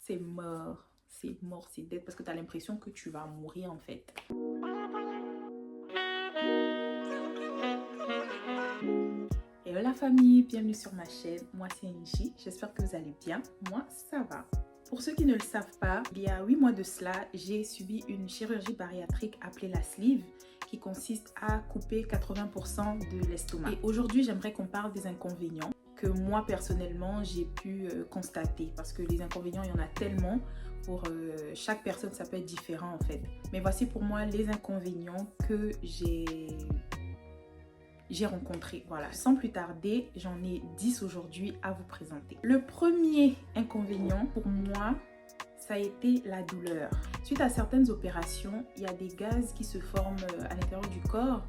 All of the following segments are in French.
c'est mort. C'est mort, c'est dead parce que tu as l'impression que tu vas mourir en fait. Hello la famille, bienvenue sur ma chaîne. Moi c'est Angie, j'espère que vous allez bien. Moi ça va. Pour ceux qui ne le savent pas, il y a 8 mois de cela, j'ai subi une chirurgie bariatrique appelée la sleeve qui consiste à couper 80% de l'estomac. Et aujourd'hui, j'aimerais qu'on parle des inconvénients que moi personnellement j'ai pu constater parce que les inconvénients, il y en a tellement. Pour chaque personne, ça peut être différent en fait. Mais voici pour moi les inconvénients que j'ai rencontré. Voilà, sans plus tarder, j'en ai 10 aujourd'hui à vous présenter. Le premier inconvénient pour moi, ça a été la douleur. Suite à certaines opérations, il y a des gaz qui se forment à l'intérieur du corps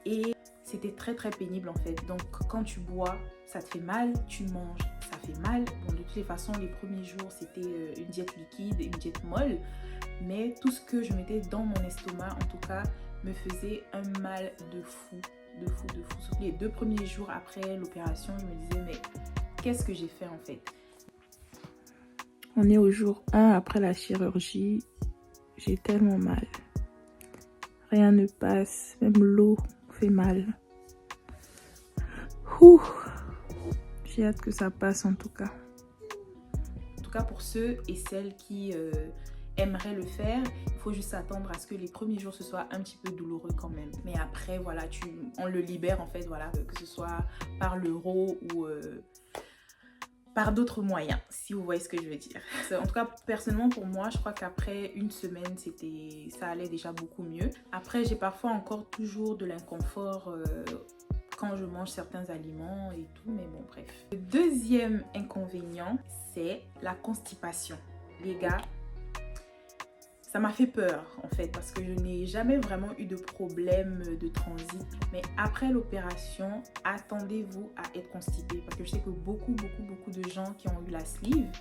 et c'était très pénible en fait. Donc quand tu bois, ça te fait mal, tu manges, ça fait mal. Bon, de toutes les façons, les premiers jours, c'était une diète liquide, une diète molle, mais tout ce que je mettais dans mon estomac, en tout cas, me faisait un mal de fou. Surtout les 2 premiers jours après l'opération, je me disais mais qu'est-ce que j'ai fait en fait? On est au jour 1 après la chirurgie. J'ai tellement mal. Rien ne passe, même l'eau fait mal. Ouh. J'ai hâte que ça passe en tout cas. En tout cas pour ceux et celles qui aimerait le faire, il faut juste attendre à ce que les premiers jours ce soit un petit peu douloureux quand même, mais après voilà, on le libère en fait, voilà, que ce soit par l'euro ou par d'autres moyens, si vous voyez ce que je veux dire. En tout cas personnellement pour moi, je crois qu'après une semaine ça allait déjà beaucoup mieux. Après j'ai parfois encore toujours de l'inconfort quand je mange certains aliments et tout, mais bon bref. Le deuxième inconvénient, c'est la constipation. Les gars, ça m'a fait peur en fait parce que je n'ai jamais vraiment eu de problème de transit. Mais après l'opération, attendez-vous à être constipé parce que je sais que beaucoup de gens qui ont eu la sleeve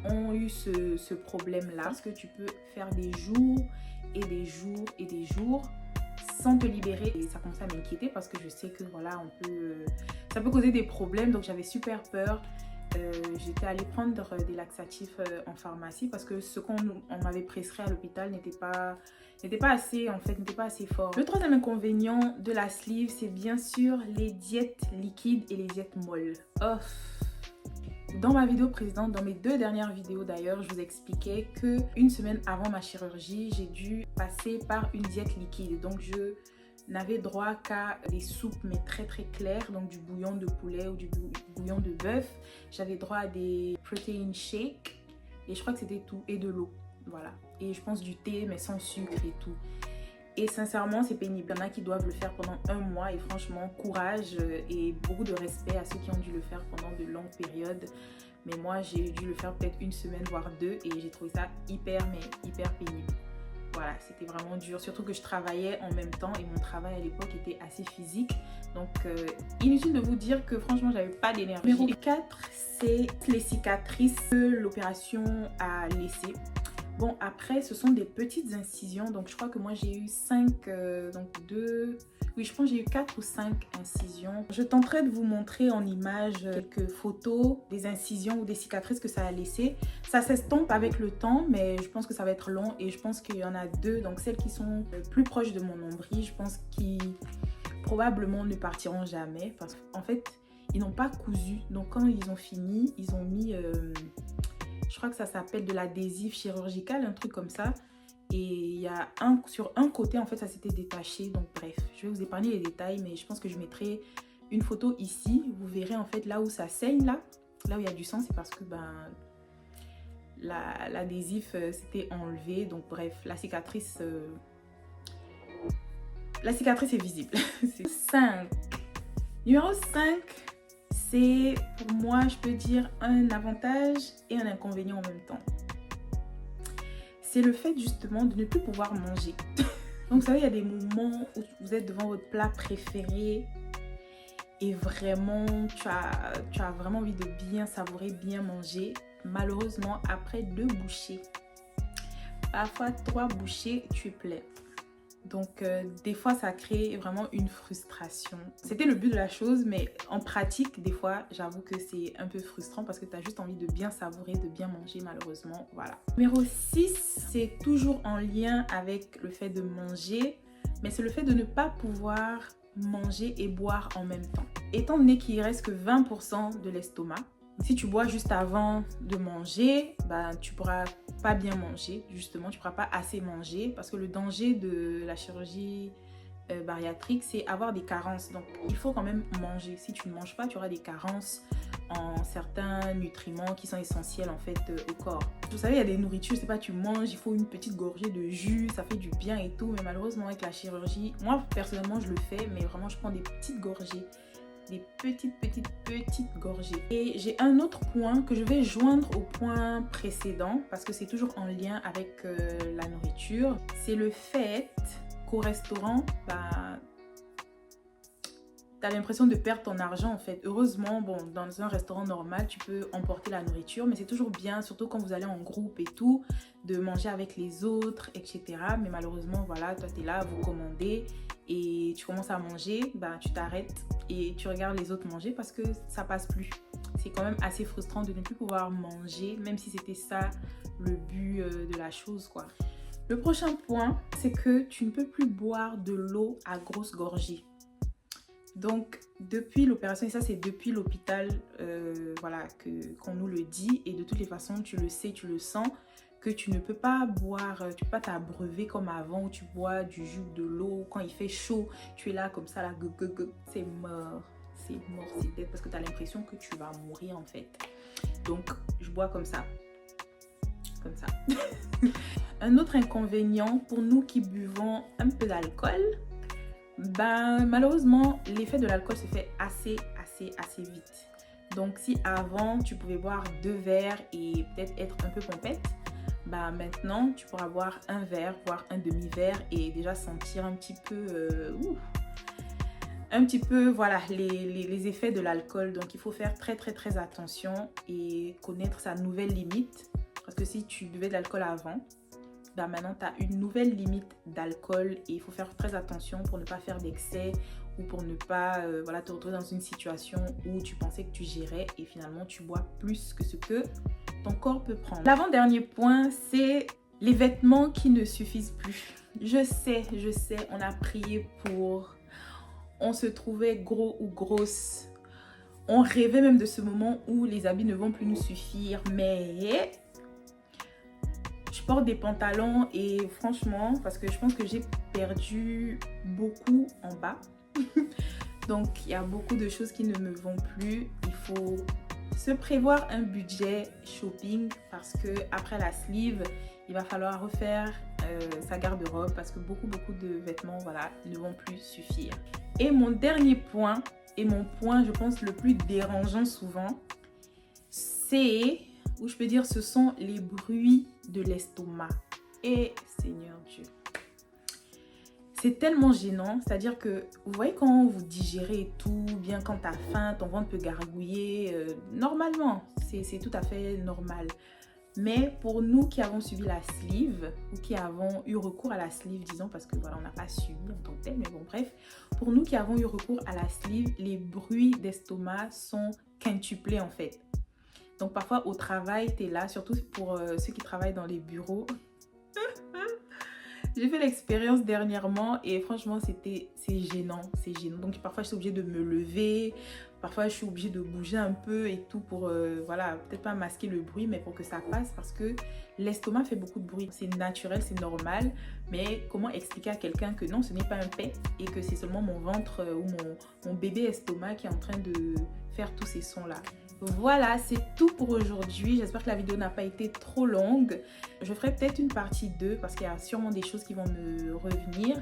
ont eu ce problème-là. Parce que tu peux faire des jours et des jours sans te libérer. Et ça commence à m'inquiéter parce que je sais que voilà, ça peut causer des problèmes. Donc j'avais super peur. J'étais allée prendre des laxatifs en pharmacie parce que ce qu'on m'avait prescrit à l'hôpital n'était pas assez en fait, n'était pas assez fort. Le troisième inconvénient de la sleeve, c'est bien sûr les diètes liquides et les diètes molles. Oh. Dans ma vidéo précédente, dans mes 2 dernières vidéos d'ailleurs, je vous expliquais que une semaine avant ma chirurgie, j'ai dû passer par une diète liquide. Donc je n'avais droit qu'à des soupes mais très claires, donc du bouillon de poulet ou du bouillon de bœuf. J'avais droit à des protein shakes et je crois que c'était tout, et de l'eau, voilà. Et je pense du thé mais sans sucre et tout. Et sincèrement c'est pénible. Il y en a qui doivent le faire pendant 1 mois et franchement courage et beaucoup de respect à ceux qui ont dû le faire pendant de longues périodes. Mais moi j'ai dû le faire peut-être 1 semaine voire 2 et j'ai trouvé ça hyper pénible. Voilà, c'était vraiment dur, surtout que je travaillais en même temps et mon travail à l'époque était assez physique. Donc, inutile de vous dire que franchement, j'avais pas d'énergie. Numéro 4, c'est les cicatrices que l'opération a laissées. Bon, après, ce sont des petites incisions. Donc, je crois que moi, j'ai eu 5, donc 2... Oui, je pense que j'ai eu 4 ou 5 incisions. Je tenterai de vous montrer en image quelques photos des incisions ou des cicatrices que ça a laissé. Ça s'estompe avec le temps, mais je pense que ça va être long et je pense qu'il y en a 2. Donc celles qui sont plus proches de mon nombril, je pense qu'ils probablement ne partiront jamais parce qu'en fait, ils n'ont pas cousu. Donc quand ils ont fini, ils ont mis, je crois que ça s'appelle de l'adhésif chirurgical, un truc comme ça. Et il y a sur un côté, en fait, ça s'était détaché. Donc, bref, je vais vous épargner les détails, mais je pense que je mettrai une photo ici. Vous verrez, en fait, là où ça saigne, là où il y a du sang, c'est parce que, l'adhésif s'était enlevé. Donc, bref, la cicatrice est visible. C'est 5. Numéro 5, c'est, pour moi, je peux dire, un avantage et un inconvénient en même temps. C'est le fait justement de ne plus pouvoir manger. Donc vous savez, il y a des moments où vous êtes devant votre plat préféré et vraiment tu as vraiment envie de bien savourer, bien manger. Malheureusement, après 2 bouchées, parfois 3 bouchées, tu es plein. Donc des fois ça crée vraiment une frustration. C'était le but de la chose, mais en pratique des fois j'avoue que c'est un peu frustrant parce que tu as juste envie de bien savourer, de bien manger malheureusement. Voilà. Numéro 6, c'est toujours en lien avec le fait de manger, mais c'est le fait de ne pas pouvoir manger et boire en même temps. Étant donné qu'il reste que 20% de l'estomac, si tu bois juste avant de manger, bah, tu pourras pas bien manger, justement, tu pourras pas assez manger parce que le danger de la chirurgie bariatrique, c'est avoir des carences. Donc, il faut quand même manger. Si tu ne manges pas, tu auras des carences en certains nutriments qui sont essentiels en fait au corps. Vous savez, il y a des nourritures, je sais pas, tu manges, il faut une petite gorgée de jus, ça fait du bien et tout, mais malheureusement avec la chirurgie, moi personnellement je le fais, mais vraiment je prends des petites gorgées. Des petites gorgées. Et j'ai un autre point que je vais joindre au point précédent parce que c'est toujours en lien avec la nourriture. C'est le fait qu'au restaurant, bah, tu as l'impression de perdre ton argent en fait. Heureusement, bon, dans un restaurant normal, tu peux emporter la nourriture, mais c'est toujours bien, surtout quand vous allez en groupe et tout, de manger avec les autres, etc. Mais malheureusement, voilà, toi, tu es là, vous commandez et tu commences à manger, bah, tu t'arrêtes et tu regardes les autres manger parce que ça passe plus. C'est quand même assez frustrant de ne plus pouvoir manger, même si c'était ça le but de la chose, quoi. Le prochain point, c'est que tu ne peux plus boire de l'eau à grosses gorgées. Donc, depuis l'opération, et ça c'est depuis l'hôpital, voilà, qu'on nous le dit, et de toutes les façons, tu le sais, tu le sens, que tu ne peux pas boire, tu peux pas t'abreuver comme avant où tu bois du jus, de l'eau, quand il fait chaud, tu es là comme ça, là, c'est mort, c'est dead, parce que tu as l'impression que tu vas mourir en fait. Donc, je bois comme ça. Un autre inconvénient pour nous qui buvons un peu d'alcool, ben, malheureusement, l'effet de l'alcool se fait assez vite. Donc, si avant, tu pouvais boire 2 verres et peut-être être un peu pompette, bah maintenant, tu pourras boire un verre, voire un demi-verre et déjà sentir un petit peu, voilà, les effets de l'alcool. Donc, il faut faire très attention et connaître sa nouvelle limite. Parce que si tu buvais de l'alcool avant, bah maintenant tu as une nouvelle limite d'alcool et il faut faire très attention pour ne pas faire d'excès ou pour ne pas voilà, te retrouver dans une situation où tu pensais que tu gérais et finalement tu bois plus que ce que ton corps peut prendre. L'avant-dernier point, c'est les vêtements qui ne suffisent plus. Je sais, on a prié pour, on se trouvait gros ou grosse, on rêvait même de ce moment où les habits ne vont plus nous suffire, mais je porte des pantalons et franchement, parce que je pense que j'ai perdu beaucoup en bas. Donc, il y a beaucoup de choses qui ne me vont plus. Il faut se prévoir un budget shopping parce que après la sleeve, il va falloir refaire sa garde-robe parce que beaucoup de vêtements, voilà, ne vont plus suffire. Et mon dernier point, et mon point, je pense, le plus dérangeant souvent, c'est, ou je peux dire, ce sont les bruits de l'estomac. Et Seigneur Dieu, c'est tellement gênant, c'est-à-dire que vous voyez quand vous digérez et tout, bien quand tu as faim, ton ventre peut gargouiller, normalement, c'est tout à fait normal. Mais pour nous qui avons subi la sleeve ou qui avons eu recours à la sleeve, disons, parce que voilà, on n'a pas subi en tant que tel, mais bon, bref, pour nous qui avons eu recours à la sleeve, les bruits d'estomac sont quintuplés en fait. Donc parfois au travail, tu es là, surtout pour ceux qui travaillent dans les bureaux. J'ai fait l'expérience dernièrement et franchement c'est gênant, Donc parfois je suis obligée de me lever, parfois je suis obligée de bouger un peu et tout pour, voilà, peut-être pas masquer le bruit mais pour que ça passe parce que l'estomac fait beaucoup de bruit. C'est naturel, c'est normal, mais comment expliquer à quelqu'un que non, ce n'est pas un pet et que c'est seulement mon ventre ou mon bébé estomac qui est en train de faire tous ces sons-là. Voilà, c'est tout pour aujourd'hui. J'espère que la vidéo n'a pas été trop longue. Je ferai peut-être une partie 2 parce qu'il y a sûrement des choses qui vont me revenir.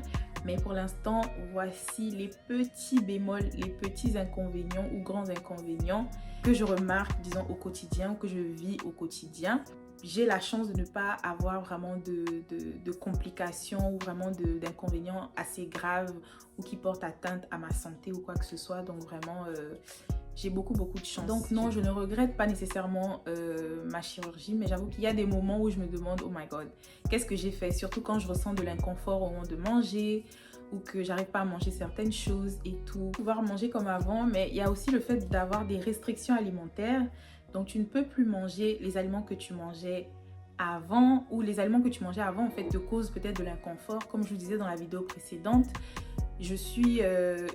Mais pour l'instant, voici les petits bémols, les petits inconvénients ou grands inconvénients que je remarque, disons, au quotidien ou que je vis au quotidien. J'ai la chance de ne pas avoir vraiment de complications ou vraiment d'inconvénients assez graves ou qui portent atteinte à ma santé ou quoi que ce soit. Donc vraiment, j'ai beaucoup de chance. Donc non, je ne regrette pas nécessairement ma chirurgie, mais j'avoue qu'il y a des moments où je me demande, oh my god, qu'est-ce que j'ai fait? Surtout quand je ressens de l'inconfort au moment de manger, ou que j'arrive pas à manger certaines choses et tout. Pouvoir manger comme avant, mais il y a aussi le fait d'avoir des restrictions alimentaires. Donc tu ne peux plus manger les aliments que tu mangeais avant, ou les aliments que tu mangeais avant en fait te causent peut-être de l'inconfort. Comme je vous disais dans la vidéo précédente, je suis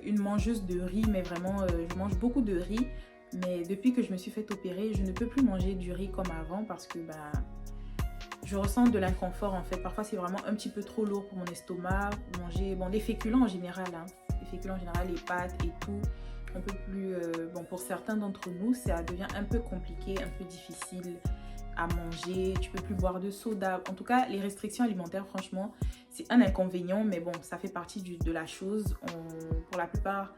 une mangeuse de riz, mais vraiment je mange beaucoup de riz. Mais depuis que je me suis fait opérer, je ne peux plus manger du riz comme avant parce que je ressens de l'inconfort en fait. Parfois c'est vraiment un petit peu trop lourd pour mon estomac. Manger des féculents en général, les féculents en général, les pâtes et tout. On peut plus, pour certains d'entre nous, ça devient un peu compliqué, un peu difficile à manger. Tu peux plus boire de soda. En tout cas, les restrictions alimentaires, franchement, c'est un inconvénient, mais bon, ça fait partie de la chose. Pour la plupart,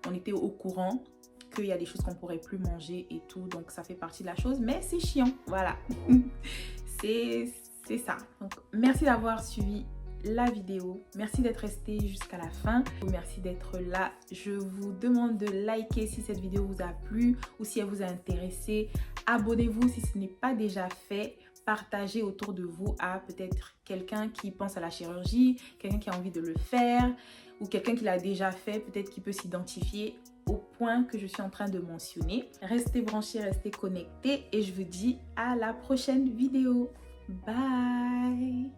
on était au courant qu'il y a des choses qu'on pourrait plus manger et tout, donc ça fait partie de la chose, mais c'est chiant, voilà. c'est ça. Donc, merci d'avoir suivi la vidéo. Merci d'être resté jusqu'à la fin. Merci d'être là. Je vous demande de liker si cette vidéo vous a plu ou si elle vous a intéressé. Abonnez-vous si ce n'est pas déjà fait. Partagez autour de vous à peut-être quelqu'un qui pense à la chirurgie, quelqu'un qui a envie de le faire ou quelqu'un qui l'a déjà fait, peut-être qui peut s'identifier au point que je suis en train de mentionner. Restez branchés, restez connectés et je vous dis à la prochaine vidéo. Bye!